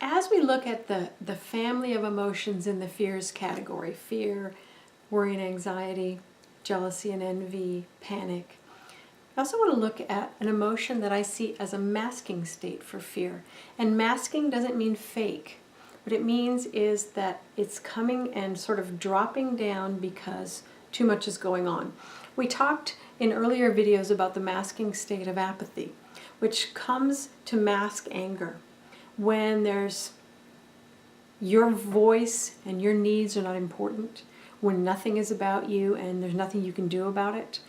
as we look at the family of emotions in the fears category, fear, worry and anxiety, jealousy and envy, panic, I also want to look at an emotion that I see as a masking state for fear. And masking doesn't mean fake. What it means is that it's coming and sort of dropping down because too much is going on. We talked in earlier videos about the masking state of apathy, which comes to mask anger. When there's your voice and your needs are not important, when nothing is about you and there's nothing you can do about it,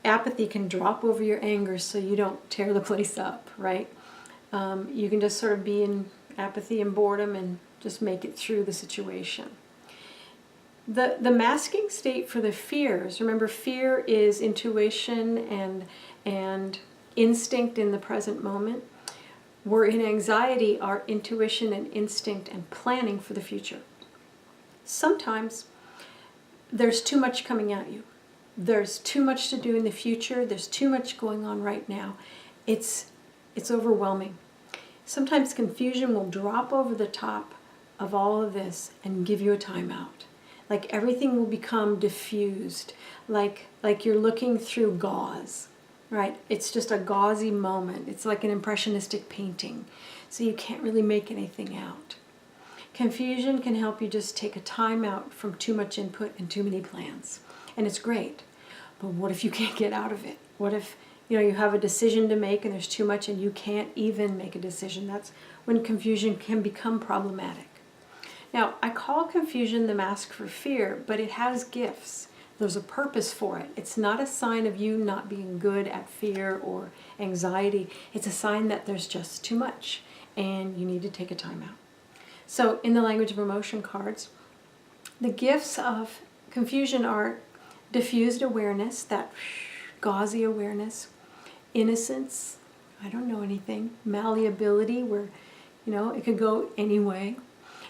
apathy can drop over your anger so you don't tear the place up, right? You can just sort of be in apathy and boredom and just make it through the situation. The masking state for the fears, remember, fear is intuition and instinct in the present moment. We're in anxiety, our intuition and instinct and planning for the future. Sometimes there's too much coming at you. There's too much to do in the future. There's too much going on right now. It's overwhelming. Sometimes confusion will drop over the top of all of this and give you a timeout. Like everything will become diffused, like you're looking through gauze, right? It's just a gauzy moment. It's like an impressionistic painting, so you can't really make anything out. Confusion can help you just take a timeout from too much input and too many plans, and it's great. But what if you can't get out of it? What if you have a decision to make and there's too much and you can't even make a decision? That's when confusion can become problematic. Now, I call confusion the mask for fear, but it has gifts. There's a purpose for it. It's not a sign of you not being good at fear or anxiety. It's a sign that there's just too much and you need to take a time out. So in the language of emotion cards, the gifts of confusion are diffused awareness, that gauzy awareness, innocence, I don't know anything, malleability, where it could go any way,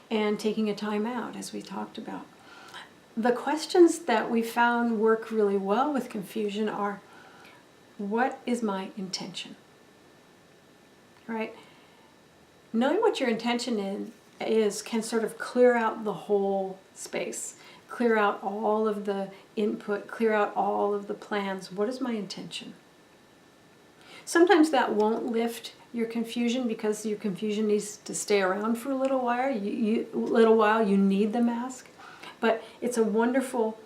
and taking a time out, as we talked about. The questions that we found work really well with confusion are, what is my intention? Right? Knowing what your intention is can sort of clear out the whole space, clear out all of the input, clear out all of the plans. What is my intention? Sometimes that won't lift your confusion because your confusion needs to stay around for a little while. You need the mask, but it's a wonderful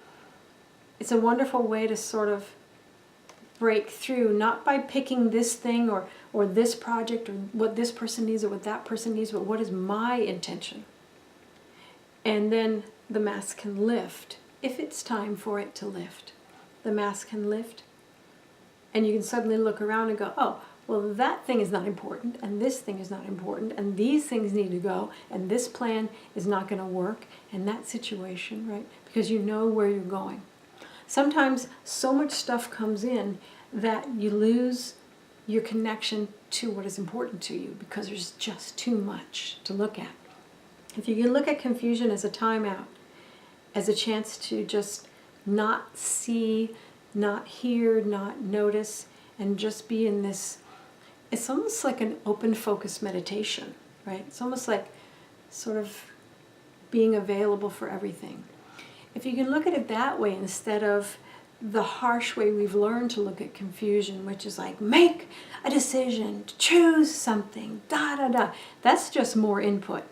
way to sort of break through, not by picking this thing or this project or what this person needs or what that person needs, but what is my intention? And then the mask can lift if it's time for it to lift. The mask can lift, and you can suddenly look around and go, oh, well, that thing is not important, and this thing is not important, and these things need to go, and this plan is not going to work, and that situation, right? Because you know where you're going. Sometimes so much stuff comes in that you lose your connection to what is important to you because there's just too much to look at. If you can look at confusion as a timeout, as a chance to just not see, not hear, not notice, and just be in this, it's almost like an open focus meditation, right? It's almost like sort of being available for everything. If you can look at it that way instead of the harsh way we've learned to look at confusion, which is like, make a decision, choose something, that's just more input,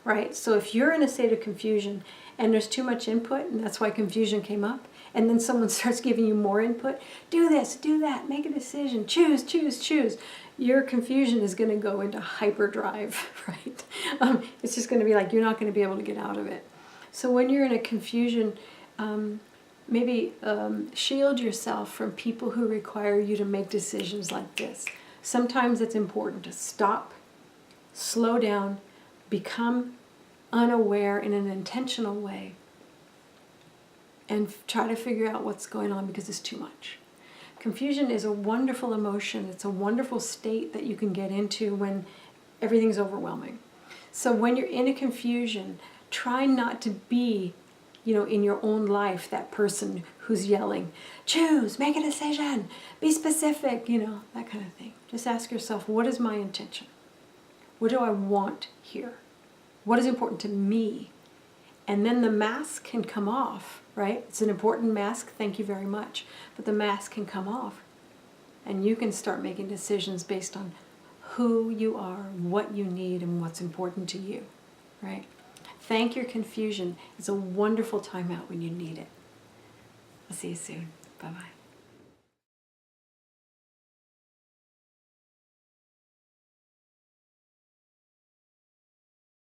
right? So if you're in a state of confusion and there's too much input, and that's why confusion came up, and then someone starts giving you more input, do this, do that, make a decision, choose, your confusion is going to go into hyperdrive, right? It's just going to be like, you're not going to be able to get out of it. So when you're in a confusion, maybe shield yourself from people who require you to make decisions like this. Sometimes it's important to stop, slow down, become unaware in an intentional way, and try to figure out what's going on because it's too much. Confusion is a wonderful emotion. It's a wonderful state that you can get into when everything's overwhelming. So when you're in a confusion, try not to be, in your own life, that person who's yelling, choose, make a decision, be specific, that kind of thing. Just ask yourself, what is my intention? What do I want here? What is important to me? And then the mask can come off, right? It's an important mask, thank you very much. But the mask can come off. And you can start making decisions based on who you are, what you need, and what's important to you, right? Thank your confusion. It's a wonderful time out when you need it. I'll see you soon. Bye-bye.